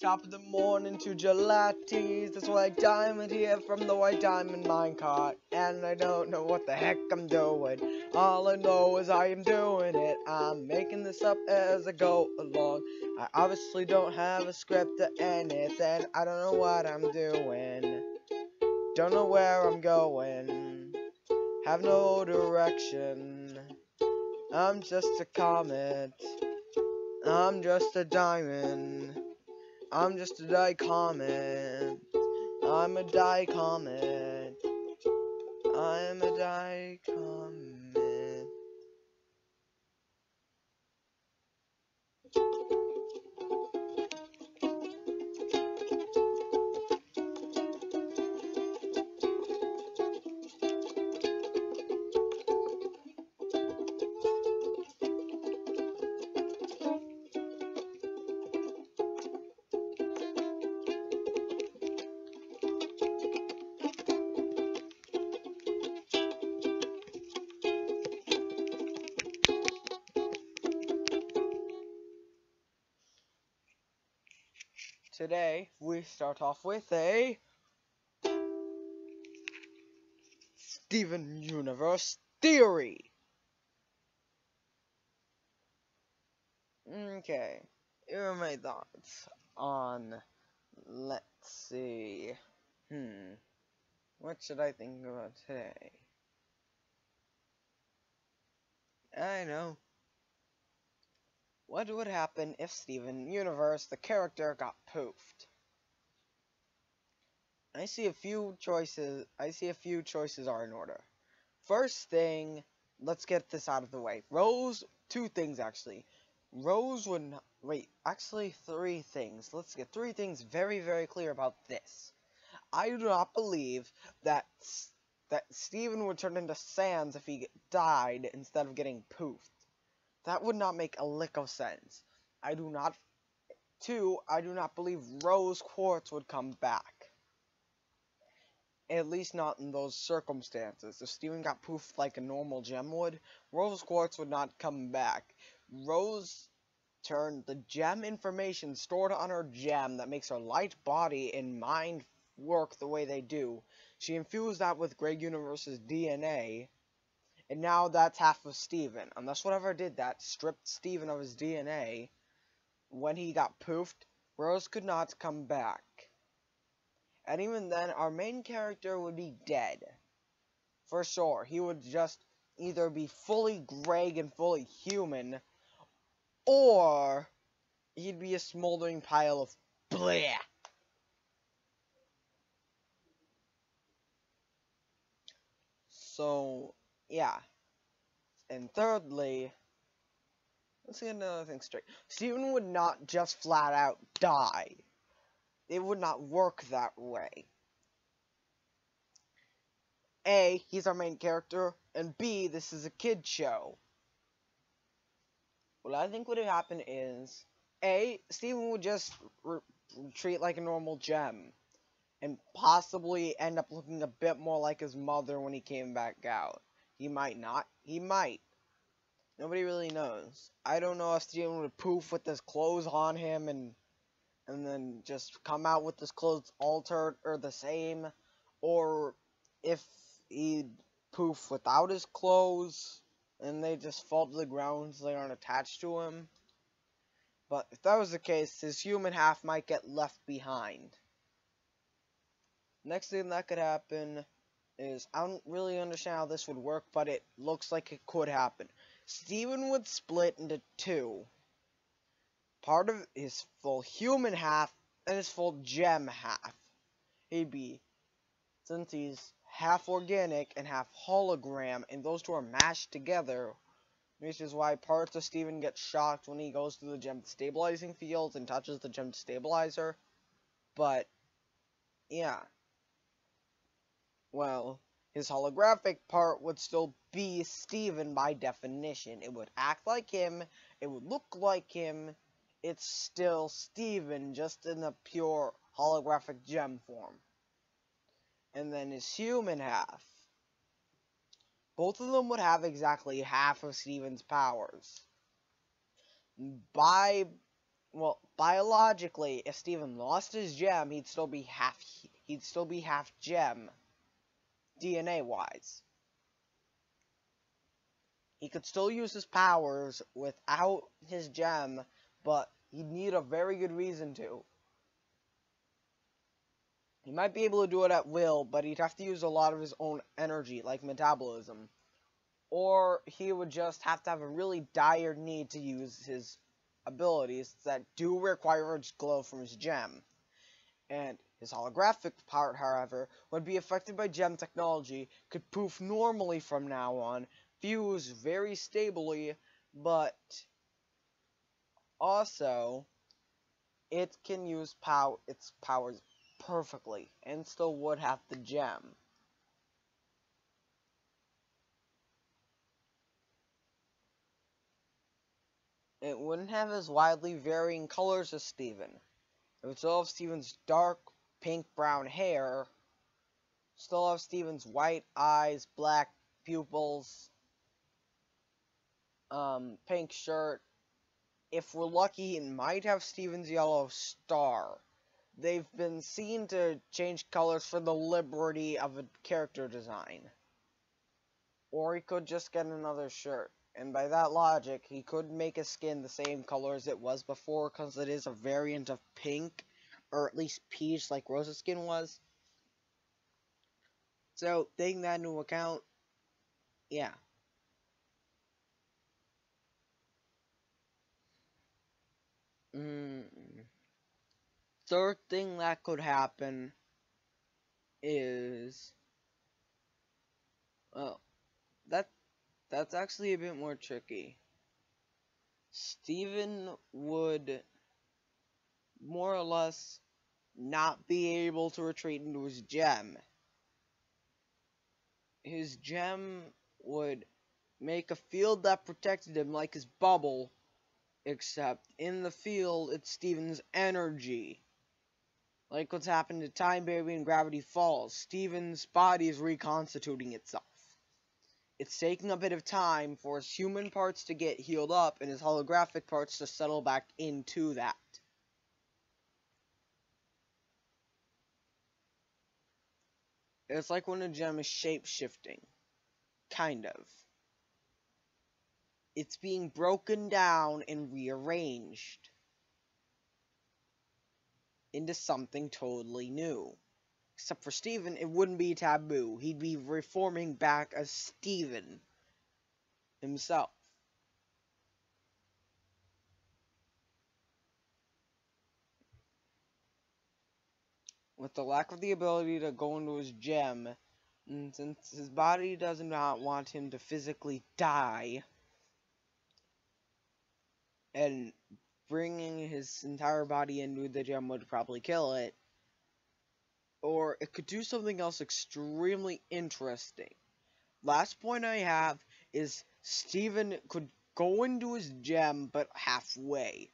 Top of the morning to latties. That's White Diamond here from the White Diamond minecart. And I don't know what the heck I'm doing. All I know is I am doing it. I'm making this up as I go along. I obviously don't have a script or anything. I don't know what I'm doing. Don't know where I'm going. Have no direction. I'm just a comet. I'm just a diamond. I'm just a die comet. I'm a die comet. I'm a die comet. Today, we start off with a Steven Universe theory. Okay, here are my thoughts on, let's see, what should I think about today? I know. What would happen if Steven Universe, the character, got poofed? I see a few choices are in order. First thing, let's get this out of the way. Two things actually. Rose would not, wait, actually three things. Let's get three things very, very clear about this. I do not believe that Steven would turn into Sans if he died instead of getting poofed. That would not make a lick of sense. I do not believe Rose Quartz would come back. At least not in those circumstances. If Steven got poofed like a normal gem would, Rose Quartz would not come back. Rose turned the gem information stored on her gem that makes her light body and mind work the way they do. She infused that with Greg Universe's DNA. And now that's half of Steven. Unless whatever did that stripped Steven of his DNA, when he got poofed, Rose could not come back. And even then, our main character would be dead. For sure. He would just either be fully Greg and fully human, or he'd be a smoldering pile of bleh. So, yeah. And thirdly, let's get another thing straight. Steven would not just flat out die. It would not work that way. A, he's our main character, and B, this is a kid show. What I think would happen is, A, Steven would just treat like a normal gem, and possibly end up looking a bit more like his mother when he came back out. He might not. He might. Nobody really knows. I don't know if Steven would poof with his clothes on him and then just come out with his clothes altered or the same, or if he'd poof without his clothes and they just fall to the ground so they aren't attached to him. But if that was the case, his human half might get left behind. Next thing that could happen is, I don't really understand how this would work, but it looks like it could happen. Steven would split into two. Part of his full human half and his full gem half. He'd be, since he's half organic and half hologram, and those two are mashed together, which is why parts of Steven get shocked when he goes through the gem stabilizing fields and touches the gem stabilizer. But, yeah. Well, his holographic part would still be Steven by definition. It would act like him, it would look like him. It's still Steven, just in the pure holographic gem form. And then his human half. Both of them would have exactly half of Steven's powers. By Well, biologically, if Steven lost his gem, he'd still be half gem, DNA wise. He could still use his powers without his gem, but he'd need a very good reason to. He might be able to do it at will, but he'd have to use a lot of his own energy, like metabolism. Or he would just have to have a really dire need to use his abilities that do require a glow from his gem. And his holographic part, however, would be affected by gem technology, could poof normally from now on, fuse very stably, but also it can use its powers perfectly and still would have the gem. It wouldn't have as widely varying colors as Steven. It would still have Steven's dark pink brown hair, still have Steven's white eyes, black pupils, pink shirt. If we're lucky, it might have Steven's yellow star. They've been seen to change colors for the liberty of a character design. Or he could just get another shirt. And by that logic, he could make his skin the same color as it was before, because it is a variant of pink, or at least peach like Rose's skin was. So, taking that into account, yeah. Third thing that could happen is, well, that's actually a bit more tricky. Steven would more or less not be able to retreat into his gem. His gem would make a field that protected him like his bubble, except in the field it's Steven's energy. Like what's happened to Time Baby and Gravity Falls, Steven's body is reconstituting itself. It's taking a bit of time for his human parts to get healed up and his holographic parts to settle back into that. It's like when a gem is shape-shifting. Kind of. It's being broken down and rearranged into something totally new. Except for Steven, it wouldn't be taboo. He'd be reforming back as Steven himself. With the lack of the ability to go into his gem, and since his body does not want him to physically die, and bringing his entire body into the gem would probably kill it, or it could do something else extremely interesting. Last point I have is Steven could go into his gem, but halfway.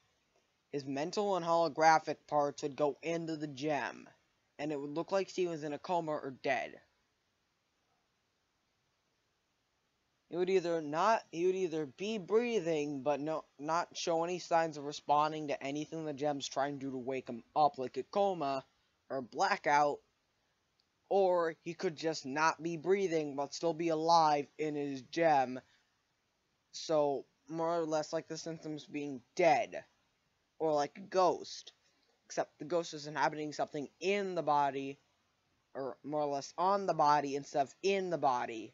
His mental and holographic parts would go into the gem, and it would look like Steven's in a coma or dead. He would either be breathing, but not show any signs of responding to anything the gem's trying to do to wake him up, like a coma or blackout, or he could just not be breathing but still be alive in his gem, so more or less like the symptoms being dead, or like a ghost, except the ghost is inhabiting something in the body, or more or less on the body instead of in the body,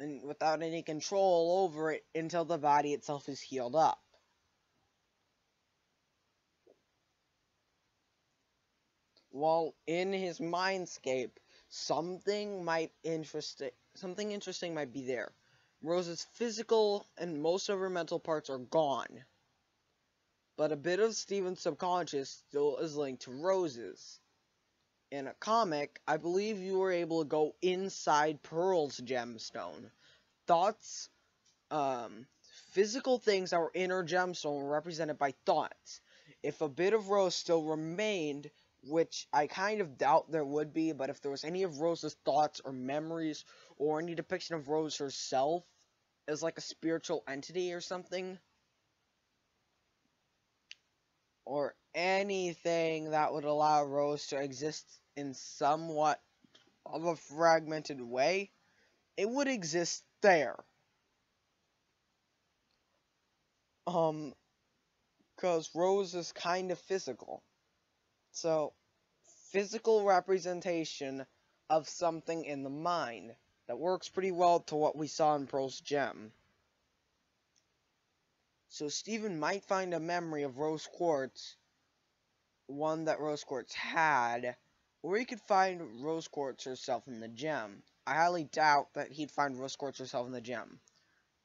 and without any control over it until the body itself is healed up. While in his mindscape, something interesting might be there. Rose's physical and most of her mental parts are gone, but a bit of Steven's subconscious still is linked to Rose's. In a comic, I believe you were able to go inside Pearl's gemstone. Thoughts, physical things that were in her gemstone were represented by thoughts. If a bit of Rose still remained, which I kind of doubt there would be, but if there was any of Rose's thoughts or memories, or any depiction of Rose herself as like a spiritual entity or something, or anything that would allow Rose to exist in somewhat of a fragmented way, it would exist there. Because Rose is kind of physical. So, physical representation of something in the mind. That works pretty well to what we saw in Pearl's gem. So Steven might find a memory of Rose Quartz, one that Rose Quartz had, or he could find Rose Quartz herself in the gem. I highly doubt that he'd find Rose Quartz herself in the gem.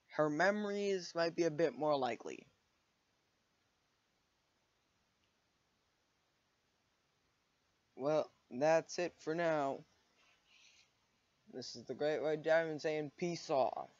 Her memories might be a bit more likely. Well, that's it for now. This is the Great White Diamond saying peace off.